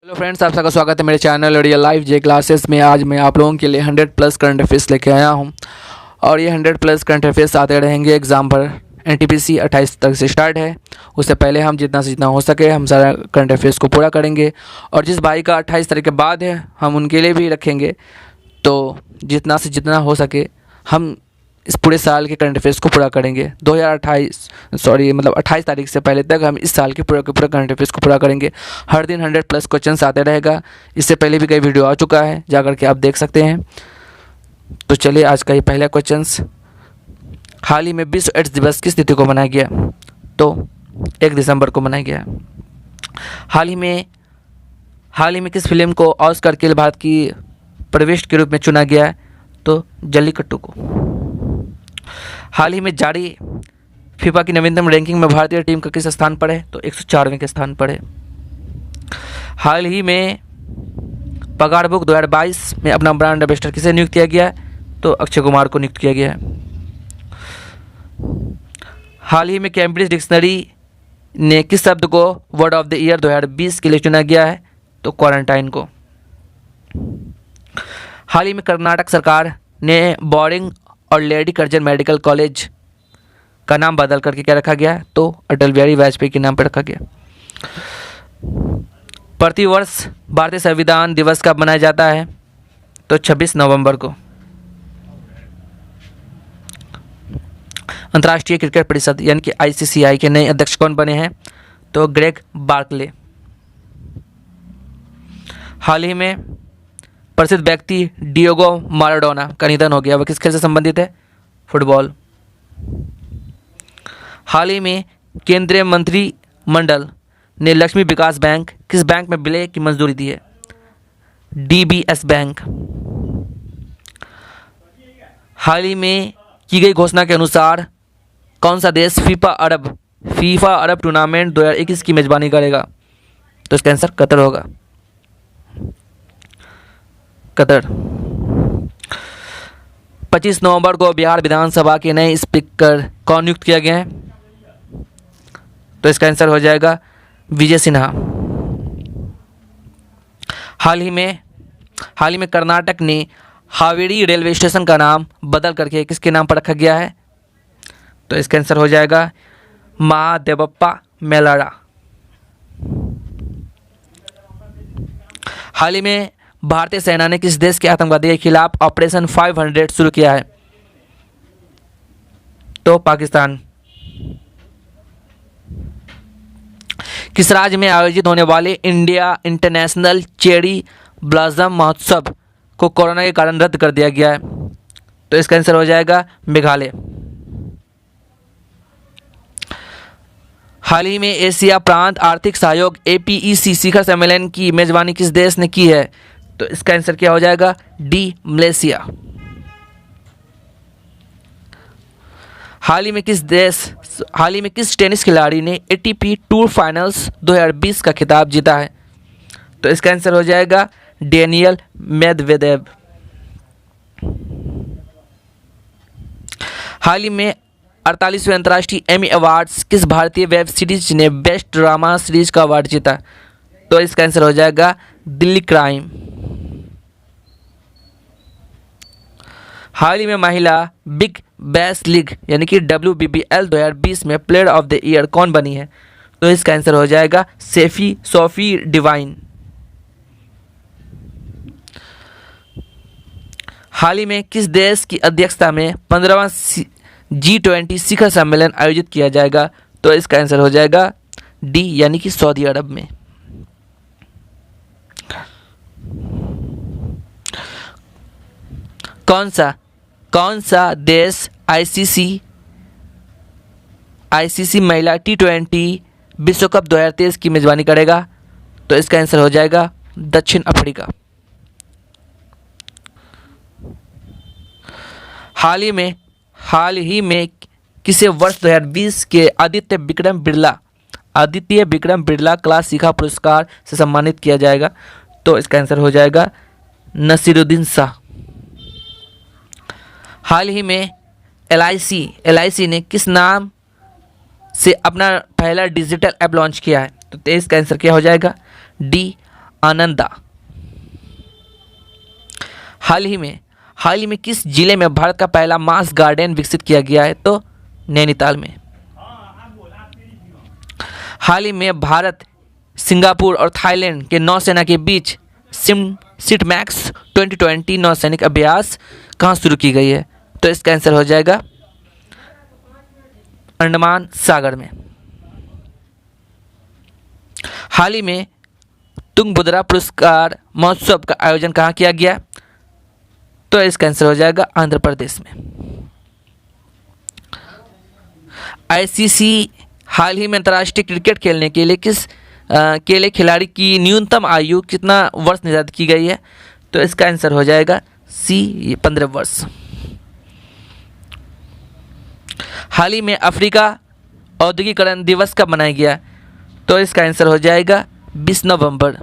Hello friends, आप सबका स्वागत है मेरे चैनल रियल लाइफ जे क्लासेस में। आज मैं आप लोगों के लिए 100+ करंट अफेयर्स लेके आया हूं और ये 100+ करंट अफेयर्स आते रहेंगे एग्ज़ाम पर। एनटीपीसी 28 तक से स्टार्ट है। उससे पहले हम जितना से जितना हो सके हम सारा करंट अफेयर्स को पूरा करेंगे और जिस भाई का 28 तारीख के बाद है हम उनके लिए भी रखेंगे। तो जितना से जितना हो सके हम इस पूरे साल के करंट अफेयर्स को पूरा करेंगे। 28 तारीख से पहले तक हम इस साल के पूरा करंट अफेयर्स को पूरा करेंगे। हर दिन 100+ क्वेश्चंस आते रहेगा। इससे पहले भी कई वीडियो आ चुका है, जाकर के आप देख सकते हैं। तो चलिए आज का ये पहला क्वेश्चंस। हाल ही में विश्व एड्स दिवस किस तिथि को मनाया गया? तो 1 दिसंबर को मनाया गया। हाल ही में किस फिल्म को ऑस्कर के लिए भारत की प्रविष्ट के रूप में चुना गया है? तो जल्लीकट्टू को। हाल ही में जारी फीफा की नवीनतम रैंकिंग में भारतीय टीम का किस स्थान पर है? तो 104वें के स्थान पर है। हाल ही में पगार बुक 2022 में अपना ब्रांड एम्बेसडर किसे नियुक्त किया गया है? तो अक्षय कुमार को नियुक्त किया गया है। हाल ही में कैम्ब्रिज डिक्शनरी ने किस शब्द को वर्ड ऑफ द ईयर 2020 के लिए चुना गया है? तो क्वारंटाइन को। हाल ही में कर्नाटक सरकार ने बोरिंग और लेडी कर्जन मेडिकल कॉलेज का नाम बदल करके क्या रखा गया? तो अटल बिहारी वाजपेयी के नाम पर रखा गया। प्रतिवर्ष भारतीय संविधान दिवस कब मनाया जाता है? तो 26 नवंबर को। अंतर्राष्ट्रीय क्रिकेट परिषद यानी कि आईसीसीआई के नए अध्यक्ष कौन बने हैं? तो ग्रेग बार्कले। हाल ही में प्रसिद्ध व्यक्ति डिएगो माराडोना का निधन हो गया। वह किस खेल से संबंधित है? फुटबॉल। हाल ही में केंद्रीय मंत्रिमंडल ने लक्ष्मी विकास बैंक किस बैंक में विलय की मंजूरी दी है? DBS bank. हाल ही में की गई घोषणा के अनुसार कौन सा देश फीफा अरब टूर्नामेंट 2021 की मेजबानी करेगा? तो इसका आंसर कतर होगा। कतर। 25 नवंबर को बिहार विधानसभा के नए स्पीकर कौन नियुक्त किया गया है? तो इसका आंसर हो जाएगा विजय सिन्हा। हाल ही में कर्नाटक ने हावेरी रेलवे स्टेशन का नाम बदल करके किसके नाम पर रखा गया है? तो इसका आंसर हो जाएगा महादेवप्पा मेलारा। हाल ही में भारतीय सेना ने किस देश के आतंकवादी के खिलाफ ऑपरेशन 500 शुरू किया है? तो पाकिस्तान। किस राज्य में आयोजित होने वाले इंडिया इंटरनेशनल चेरी ब्लॉसम महोत्सव को कोरोना के कारण रद्द कर दिया गया है? तो इसका आंसर हो जाएगा मेघालय। हाल ही में एशिया प्रांत आर्थिक सहयोग APEC शिखर सम्मेलन की मेजबानी किस देश ने की है? तो इसका आंसर क्या हो जाएगा? D, Malaysia. हाल ही में किस टेनिस खिलाड़ी ने ATP टूर फाइनल्स 2020 का खिताब जीता है? तो इसका आंसर हो जाएगा डेनियल मेदवेदेव। हाल ही में 48वें अंतर्राष्ट्रीय एमी अवार्ड्स किस भारतीय वेब सीरीज ने बेस्ट ड्रामा सीरीज का अवार्ड जीता? तो इसका आंसर हो जाएगा दिल्ली क्राइम। हाल ही में महिला बिग बैश लीग यानी कि WBBL 2020 में प्लेयर ऑफ द ईयर कौन बनी है? तो इसका आंसर हो जाएगा सोफी डिवाइन। हाल ही में किस देश की अध्यक्षता में 15वां G20 शिखर सम्मेलन आयोजित किया जाएगा? तो इसका आंसर हो जाएगा डी यानी कि सऊदी अरब में। कौन सा देश आईसीसी महिला T20 विश्व कप 2023 की मेजबानी करेगा? तो इसका आंसर हो जाएगा दक्षिण अफ्रीका। हाल ही में किसे वर्ष 2020 के आदित्य विक्रम बिरला क्लास शिखा पुरस्कार से सम्मानित किया जाएगा? तो इसका आंसर हो जाएगा नसीरुद्दीन शाह। हाल ही में LIC ने किस नाम से अपना पहला डिजिटल ऐप लॉन्च किया है? तो इसका आंसर क्या हो जाएगा? डी, आनंदा। हाल ही में किस जिले में भारत का पहला मास गार्डन विकसित किया गया है? तो नैनीताल में। हाल ही में भारत, सिंगापुर और थाईलैंड के नौसेना के बीच सिटमैक्स 2020 नौसैनिक अभ्यास कहाँ शुरू की गई है? तो इसका आंसर हो जाएगा अंडमान सागर में। हाल ही में तुंगभद्रा पुरस्कार महोत्सव का आयोजन कहाँ किया गया? तो इसका आंसर हो जाएगा आंध्र प्रदेश में। आईसीसी हाल ही में अंतर्राष्ट्रीय क्रिकेट खेलने के लिए खिलाड़ी की न्यूनतम आयु कितना वर्ष निर्धारित की गई है? तो इसका आंसर हो जाएगा सी 15 वर्ष। हाल ही में अफ्रीका औद्योगिकरण दिवस कब मनाया गया? तो इसका आंसर हो जाएगा 20 नवंबर।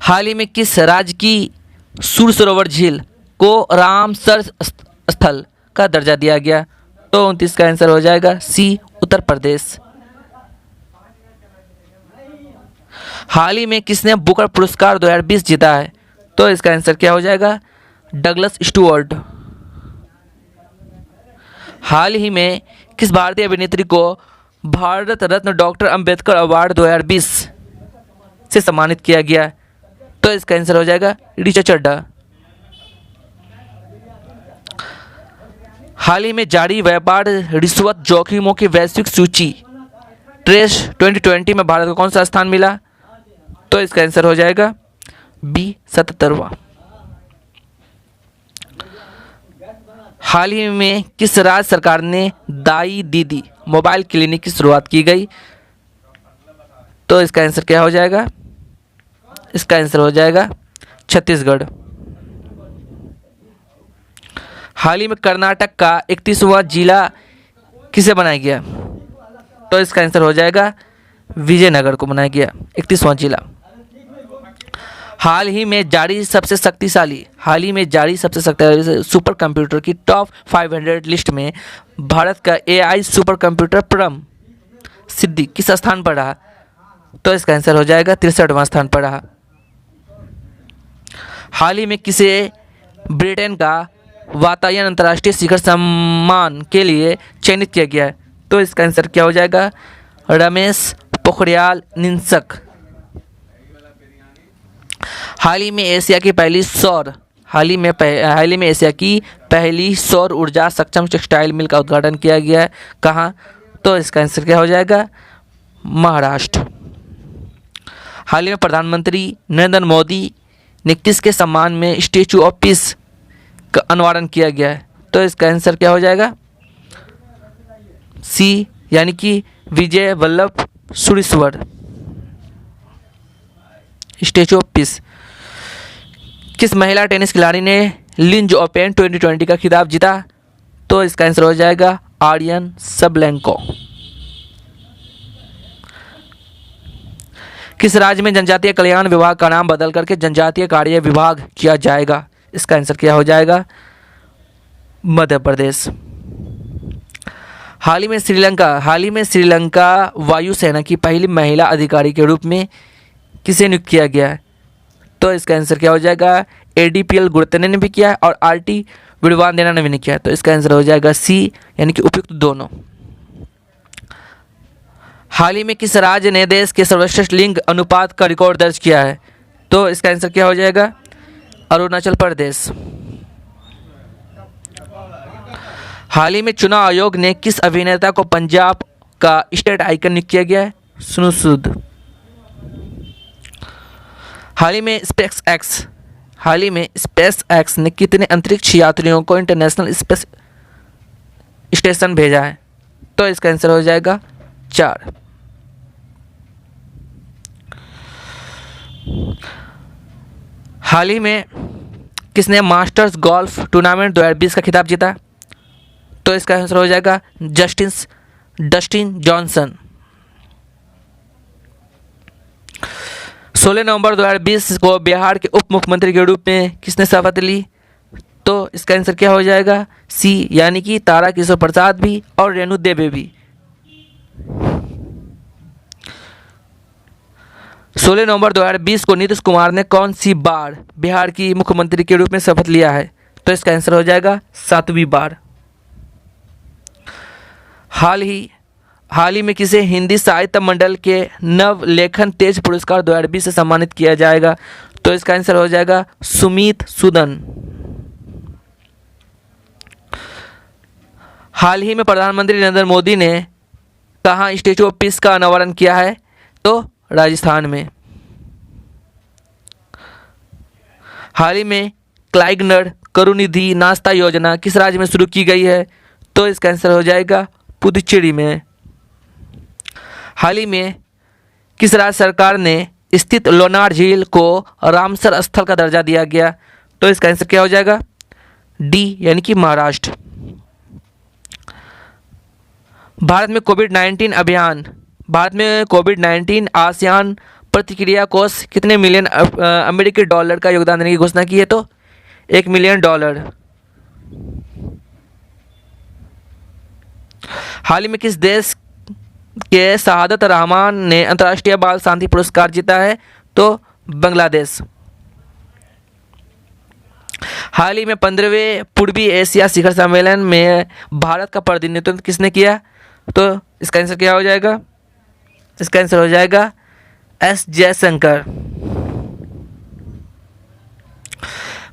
हाल ही में किस राज्य की सूर सरोवर झील को रामसर स्थल का दर्जा दिया गया? तो 29 का आंसर हो जाएगा सी उत्तर प्रदेश। हाल ही में किसने बुकर पुरस्कार 2020 जीता है? तो इसका आंसर क्या हो जाएगा? Douglas Stuart. हाल ही में किस भारतीय अभिनेत्री को भारत रत्न डॉक्टर अंबेडकर अवार्ड 2020 से सम्मानित किया गया? तो इसका आंसर हो जाएगा ऋचा चड्ढा। हाल ही में जारी व्यापार रिश्वत जोखिमों की वैश्विक सूची ट्रेस 2020 में भारत को कौन सा स्थान मिला? तो इसका आंसर हो जाएगा बी 77वां। हाल ही में किस राज्य सरकार ने दाई दीदी मोबाइल क्लिनिक की शुरुआत की गई? तो इसका आंसर क्या हो जाएगा? इसका आंसर हो जाएगा छत्तीसगढ़। हाल ही में कर्नाटक का 31वां जिला किसे बनाया गया? तो इसका आंसर हो जाएगा विजयनगर को बनाया गया 31वां जिला। हाल ही में जारी सबसे शक्तिशाली सुपर कंप्यूटर की टॉप 500 लिस्ट में भारत का एआई सुपर कंप्यूटर परम सिद्धि किस स्थान पर रहा? तो इसका आंसर हो जाएगा 63वां स्थान पर रहा। हाल ही में किसे ब्रिटेन का वातायन अंतर्राष्ट्रीय शिखर सम्मान के लिए चयनित किया गया है? तो इसका आंसर क्या हो जाएगा? रमेश पोखरियाल निशंक। हाल ही में एशिया की पहली सौर ऊर्जा सक्षम टेक्सटाइल मिल का उद्घाटन किया गया है कहाँ? तो इसका आंसर क्या हो जाएगा? महाराष्ट्र। हाल ही में प्रधानमंत्री नरेंद्र मोदी ने किसके सम्मान में स्टैचू ऑफ पीस का अनावरण किया गया है? तो इसका आंसर क्या हो जाएगा? सी यानी कि Vijay Vallabh Surishwar statue of peace. किस महिला टेनिस खिलाड़ी ने लिंज ओपन 2020 का खिताब जीता? तो इसका आंसर हो जाएगा आर्यन सबलेंको। किस राज्य में जनजातीय कल्याण विभाग का नाम बदल करके जनजातीय कार्य विभाग किया जाएगा? इसका आंसर क्या हो जाएगा? मध्य प्रदेश। हाल ही में श्रीलंका वायुसेना की पहली महिला अधिकारी के रूप में किसे नियुक्त किया गया है? तो इसका आंसर क्या हो जाएगा? एडीपीएल गुरतने ने भी किया है और आरटी विडवांदेना ने भी नहीं किया है। तो इसका आंसर हो जाएगा सी यानी कि उपयुक्त दोनों। हाल ही में किस राज्य ने देश के सर्वश्रेष्ठ लिंग अनुपात का रिकॉर्ड दर्ज किया है? तो इसका आंसर क्या हो जाएगा? अरुणाचल प्रदेश। हाल ही में चुनाव आयोग ने किस अभिनेता को पंजाब का स्टेट आइकन नियुक्त किया गया है? सुनो सूद। हाल ही में स्पेस एक्स ने कितने अंतरिक्ष यात्रियों को इंटरनेशनल स्पेस स्टेशन भेजा है? तो इसका आंसर हो जाएगा 4। हाल ही में किसने मास्टर्स गोल्फ टूर्नामेंट 2020 का खिताब जीता? तो इसका आंसर हो जाएगा डस्टिन जॉनसन। 16 नवंबर 2020 को बिहार के उप मुख्यमंत्री के रूप में किसने शपथ ली? तो इसका आंसर क्या हो जाएगा? सी यानी कि तारा किशोर प्रसाद भी और रेणु देवी भी। 16 नवंबर 2020 को नीतीश कुमार ने कौन सी बार बिहार की मुख्यमंत्री के रूप में शपथ लिया है? तो इसका आंसर हो जाएगा 7वीं बार। हाल ही में किसे हिंदी साहित्य मंडल के नव लेखन तेज पुरस्कार 2020 से सम्मानित किया जाएगा? तो इसका आंसर हो जाएगा सुमित सूदन। हाल ही में प्रधानमंत्री नरेंद्र मोदी ने कहाँ स्टैचू ऑफ पीस का अनावरण किया है? तो राजस्थान में। हाल ही में क्लाइगनर करुनिधि नाश्ता योजना किस राज्य में शुरू की गई है? तो इसका आंसर हो जाएगा पुदुचेरी में। हाल ही में किस राज्य सरकार ने स्थित लोनार झील को रामसर स्थल का दर्जा दिया गया? तो इसका आंसर क्या हो जाएगा? डी यानी कि महाराष्ट्र। भारत में कोविड-19 आसियान प्रतिक्रिया कोष कितने मिलियन अमेरिकी डॉलर का योगदान देने की घोषणा की है? तो $1 मिलियन। हाल ही में किस देश के शहादत रहमान ने अंतर्राष्ट्रीय बाल शांति पुरस्कार जीता है? तो बांग्लादेश। हाल ही में 15वें पूर्वी एशिया शिखर सम्मेलन में भारत का प्रतिनिधित्व किसने किया? तो इसका आंसर क्या हो जाएगा? इसका आंसर हो जाएगा एस जयशंकर।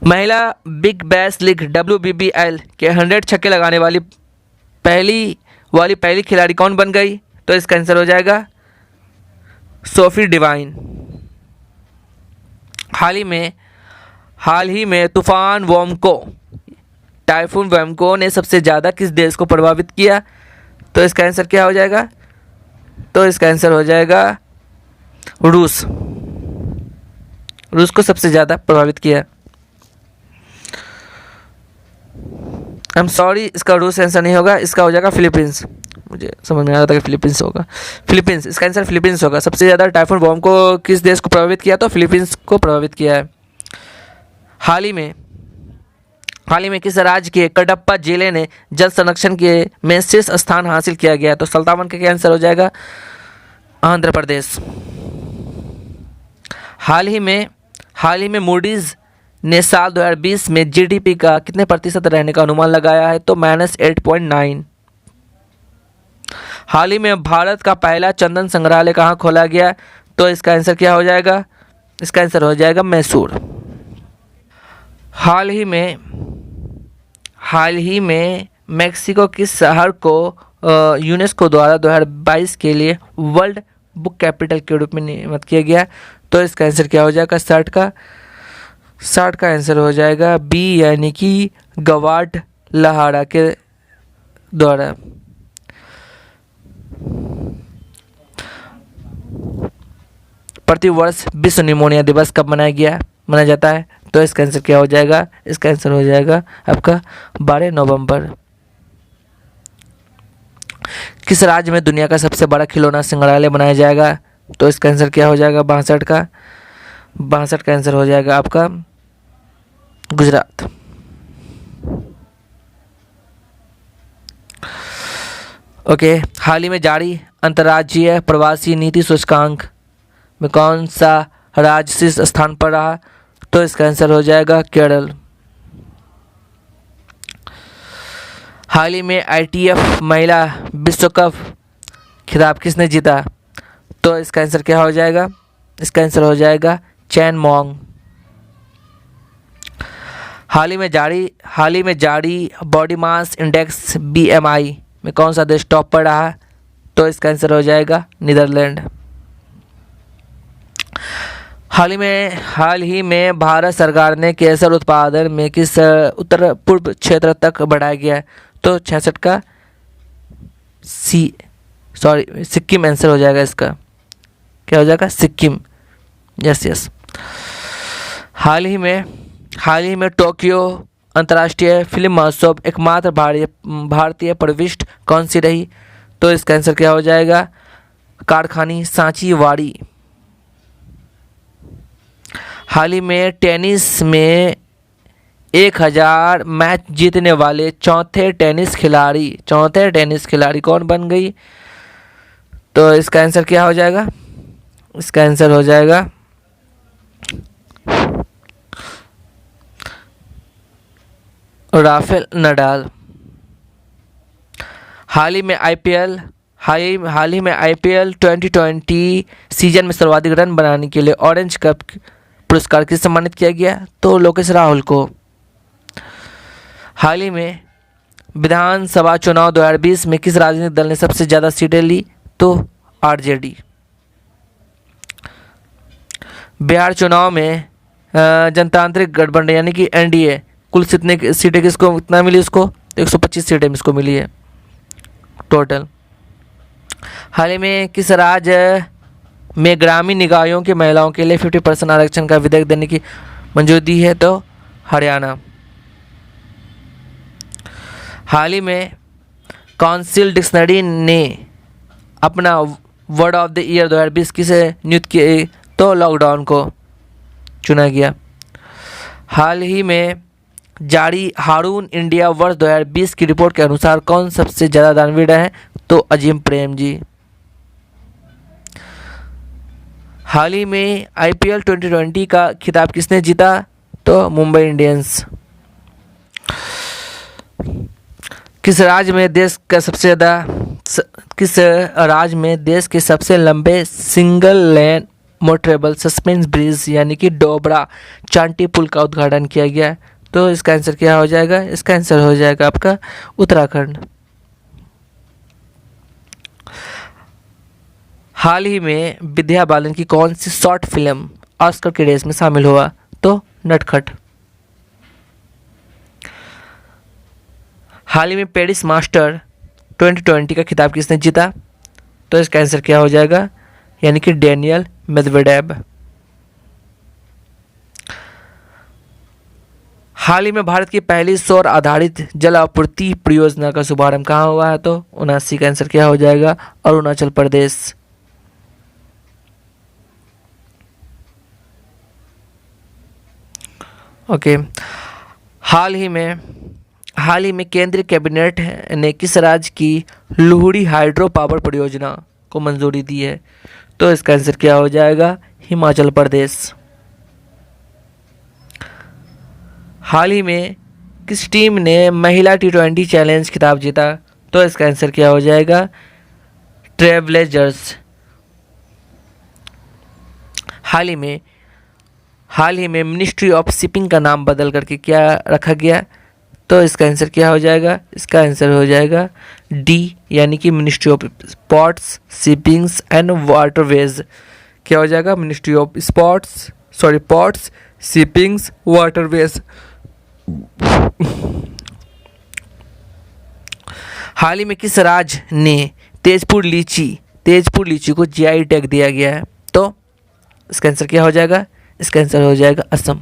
महिला बिग बैश लीग WBBL के 100 छक्के लगाने वाली पहली खिलाड़ी कौन बन गई? तो इसका आंसर हो जाएगा सोफी डिवाइन। हाल ही में टाइफून वोमको ने सबसे ज़्यादा किस देश को प्रभावित किया? तो इसका आंसर क्या हो जाएगा? तो इसका आंसर हो जाएगा रूस को सबसे ज़्यादा प्रभावित किया। आई एम सॉरी, इसका रूस आंसर नहीं होगा, इसका हो जाएगा फिलीपींस। मुझे समझ में आ रहा था कि फिलीपींस होगा। इसका आंसर फिलीपींस होगा। सबसे ज़्यादा टाइफून बम को किस देश को प्रभावित किया? तो फिलीपींस को प्रभावित किया है। हाल ही में किस राज्य के कडप्पा जिले ने जल संरक्षण में शीर्ष स्थान हासिल किया गया? तो 57 का आंसर हो जाएगा आंध्र प्रदेश। हाल ही में मूडीज ने साल 2020 में GDP का कितने प्रतिशत रहने का अनुमान लगाया है? तो -8.9। हाल ही में भारत का पहला चंदन संग्रहालय कहाँ खोला गया? तो इसका आंसर क्या हो जाएगा? इसका आंसर हो जाएगा मैसूर। हाल ही में मेक्सिको किस शहर को यूनेस्को द्वारा 2022 के लिए वर्ल्ड बुक कैपिटल के रूप में नियमित किया गया? तो इसका आंसर क्या हो जाएगा? 60 का आंसर हो जाएगा बी यानी कि गवाडलहारा के द्वारा। प्रतिवर्ष विश्व निमोनिया दिवस कब मनाया जाता है? तो इसका आंसर क्या हो जाएगा? इसका आंसर हो जाएगा आपका 12 नवंबर। किस राज्य में दुनिया का सबसे बड़ा खिलौना संग्रहालय बनाया जाएगा? तो इसका आंसर क्या हो जाएगा? 62 का आंसर हो जाएगा आपका गुजरात। ओके, हाल ही में जारी अंतर्राज्यीय प्रवासी नीति सूचकांक में कौन सा राज्य शीर्ष स्थान पर रहा? तो इसका आंसर हो जाएगा केरल। हाल ही में ITF महिला विश्व कप खिताब किसने जीता? तो इसका आंसर क्या हो जाएगा? इसका आंसर हो जाएगा चैन मोंग। हाल ही में जारी बॉडी मास इंडेक्स BMI में कौन सा देश टॉप पर रहा? तो इसका आंसर हो जाएगा नीदरलैंड। हाल ही में भारत सरकार ने केसर उत्पादन में किस उत्तर पूर्व क्षेत्र तक बढ़ाया गया है? तो 66 का सिक्किम आंसर हो जाएगा। इसका क्या हो जाएगा? सिक्किम। यस। हाल ही में टोक्यो अंतर्राष्ट्रीय फिल्म महोत्सव एकमात्र भारतीय प्रविष्ट कौन सी रही? तो इसका आंसर क्या हो जाएगा? कारखानी सांची वाड़ी। हाल ही में टेनिस में 1000 मैच जीतने वाले चौथे टेनिस खिलाड़ी कौन बन गई? तो इसका आंसर क्या हो जाएगा? इसका आंसर हो जाएगा राफेल नडाल। हाल ही में आईपीएल 2020 सीजन में सर्वाधिक रन बनाने के लिए ऑरेंज कप पुरस्कार किसे सम्मानित किया गया? तो लोकेश राहुल को। हाल ही में विधानसभा चुनाव 2020 में किस राजनीतिक दल ने सबसे ज़्यादा सीटें ली? तो आरजेडी। बिहार चुनाव में जनतांत्रिक गठबंधन यानी कि एनडीए कुल कितने सीटें किसको कितना मिली? उसको 125 सीटें इसको मिली है टोटल। हाल ही में किस राज्य में ग्रामीण निकायों की महिलाओं के लिए 50% आरक्षण का विधेयक देने की मंजूरी दी है? तो हरियाणा। हाल ही में काउंसिल डिक्शनरी ने अपना वर्ड ऑफ द ईयर 2020 किसे नियुक्त किए? तो लॉकडाउन को चुना गया। हाल ही में जारी हारून इंडिया वर्ष 2020 की रिपोर्ट के अनुसार कौन सबसे ज़्यादा दानवीर है? तो अजीम प्रेम जी। हाल ही में आईपीएल 2020 का खिताब किसने जीता? तो मुंबई इंडियंस। किस राज्य में देश के सबसे लंबे single lane motorable suspense bridge यानी कि डोबरा चांटी पुल का उद्घाटन किया गया? तो इसका आंसर क्या हो जाएगा? इसका आंसर हो जाएगा आपका उत्तराखंड। हाल ही में विद्या बालन की कौन सी शॉर्ट फिल्म ऑस्कर की रेस में शामिल हुआ? तो नटखट। हाल ही में पेरिस मास्टर 2020 का खिताब किसने जीता? तो इसका आंसर क्या हो जाएगा? यानी कि डेनियल मेदवेडेव। हाल ही में भारत की पहली सौर आधारित जल आपूर्ति परियोजना का शुभारंभ कहाँ हुआ है? तो 79 का आंसर क्या हो जाएगा? अरुणाचल प्रदेश। ओके। हाल ही में केंद्रीय कैबिनेट ने किस राज्य की लुहड़ी हाइड्रो पावर परियोजना को मंजूरी दी है? तो इसका आंसर क्या हो जाएगा? हिमाचल प्रदेश। हाल ही में किस टीम ने महिला T20 चैलेंज खिताब जीता? तो इसका आंसर क्या हो जाएगा? ट्रेवलेजर्स। हाल ही में मिनिस्ट्री ऑफ शिपिंग का नाम बदल करके क्या रखा गया? तो इसका आंसर क्या हो जाएगा? इसका आंसर हो जाएगा डी यानी कि ministry of ports shippings and waterways. क्या हो जाएगा? Ministry of ports shippings waterways. हाल ही में किस राज्य ने तेजपुर लीची को जीआई टैग दिया गया है? तो इसका आंसर क्या हो जाएगा? इसका आंसर हो जाएगा असम।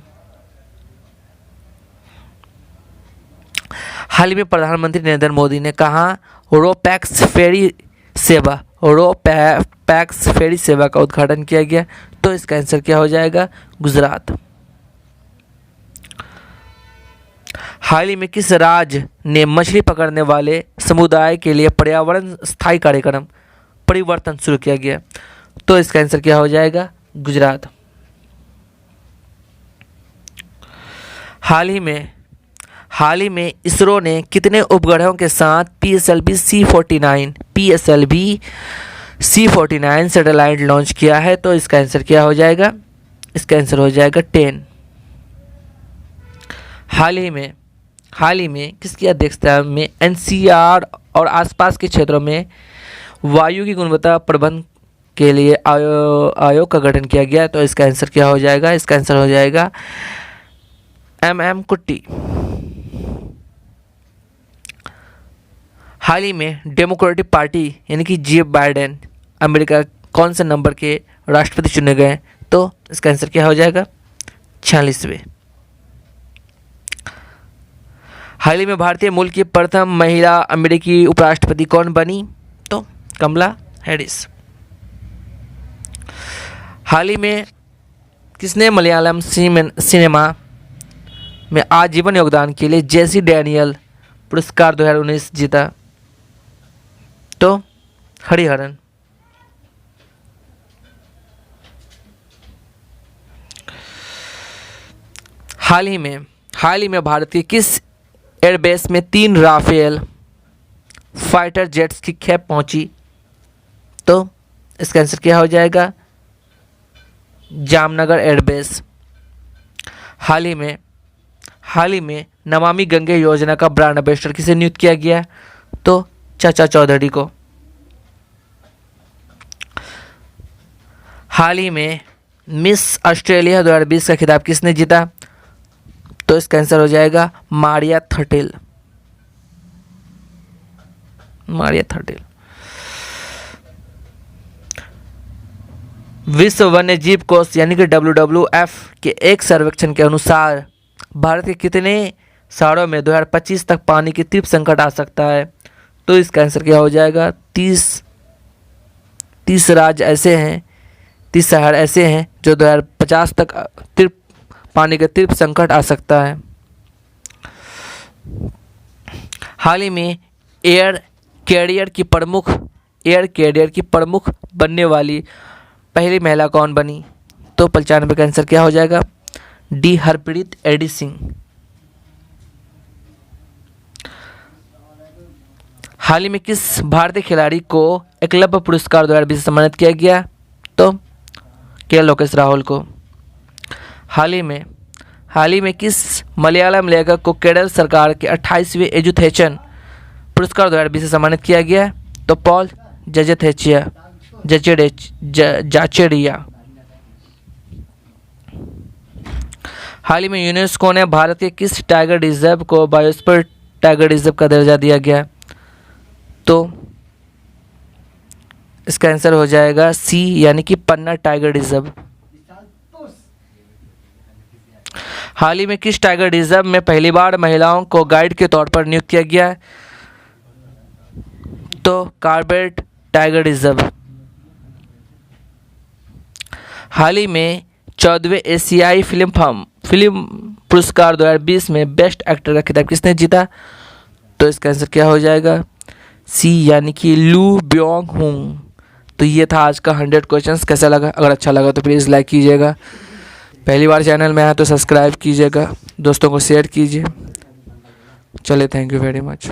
हाल ही में प्रधानमंत्री नरेंद्र मोदी ने कहा रोपैक्स फेरी सेवा का उद्घाटन किया गया? तो इसका आंसर क्या हो जाएगा? गुजरात। हाल ही में किस राज्य ने मछली पकड़ने वाले समुदाय के लिए पर्यावरण स्थायी कार्यक्रम परिवर्तन शुरू किया गया? तो इसका आंसर क्या हो जाएगा? गुजरात। हाल ही में इसरो ने कितने उपग्रहों के साथ PSLV C-49 सैटेलाइट लॉन्च किया है? तो इसका आंसर क्या हो जाएगा? इसका आंसर हो जाएगा 10। हाल ही में किसकी अध्यक्षता में NCR और आसपास के क्षेत्रों में वायु की गुणवत्ता प्रबंधन के लिए आयोग का गठन किया गया? तो इसका आंसर क्या हो जाएगा? इसका आंसर हो जाएगा MM कुट्टी। हाल ही में डेमोक्रेटिक पार्टी यानी कि जो बाइडेन अमेरिका कौन से नंबर के राष्ट्रपति चुने गए? तो इसका आंसर क्या हो जाएगा? 46वें। हाल ही में भारतीय मूल की प्रथम महिला अमेरिकी उपराष्ट्रपति कौन बनी? तो कमला हैरिस। हाल ही में किसने मलयालम सिनेमा में आजीवन योगदान के लिए जेसी डैनियल पुरस्कार 2019 जीता? तो हरिहरन। हाल ही में भारत के किस एयरबेस में 3 राफेल फाइटर जेट्स की खेप पहुंची? तो इसका आंसर क्या हो जाएगा? जामनगर एयरबेस। हाल ही में नमामि गंगे योजना का ब्रांड एम्बेसडर किसे नियुक्त किया गया? तो चाचा चौधरी को। हाल ही में मिस ऑस्ट्रेलिया 2020 का खिताब किसने जीता? तो इसका आंसर हो जाएगा मारिया थर्टेल। विश्व वन्य जीव कोष यानी कि WWF के एक सर्वेक्षण के अनुसार भारत के कितने शहरों में 2025 तक पानी की तीव्र संकट आ सकता है? तो इसका आंसर क्या हो जाएगा? 30 राज्य ऐसे हैं, 30 शहर ऐसे हैं जो 2050 तक पानी का तीव्र संकट आ सकता है। हाल ही में एयर कैरियर की प्रमुख बनने वाली पहली महिला कौन बनी? तो 95 का आंसर क्या हो जाएगा? डी हरप्रीत एडी सिंह। हाल ही में किस भारतीय खिलाड़ी को एकलव्य पुरस्कार 2020 से सम्मानित किया गया? तो के लोकेश राहुल को। हाल ही में किस मलयालम लेखक को केरल सरकार के 28वें एजुथेचन पुरस्कार 2020 से सम्मानित किया गया? तो पॉल जाचेरिया। हाल ही में यूनेस्को ने भारत के किस टाइगर रिजर्व को बायोस्फीयर टाइगर रिजर्व का दर्जा दिया गया? तो इसका आंसर हो जाएगा सी यानी कि पन्ना टाइगर रिजर्व। हाल ही में किस टाइगर रिजर्व में पहली बार महिलाओं को गाइड के तौर पर नियुक्त किया गया? तो कार्बेट टाइगर रिजर्व। हाल ही में 14वें एशियाई फिल्म पुरस्कार 2020 में बेस्ट एक्टर का खिताब किसने जीता? तो इसका आंसर क्या हो जाएगा? सी यानी कि लू ब्योंग हुंग। तो ये था आज का 100 क्वेश्चंस। कैसा लगा? अगर अच्छा लगा तो प्लीज़ लाइक कीजिएगा, पहली बार चैनल में आया तो सब्सक्राइब कीजिएगा, दोस्तों को शेयर कीजिए। चलिए, थैंक यू वेरी मच।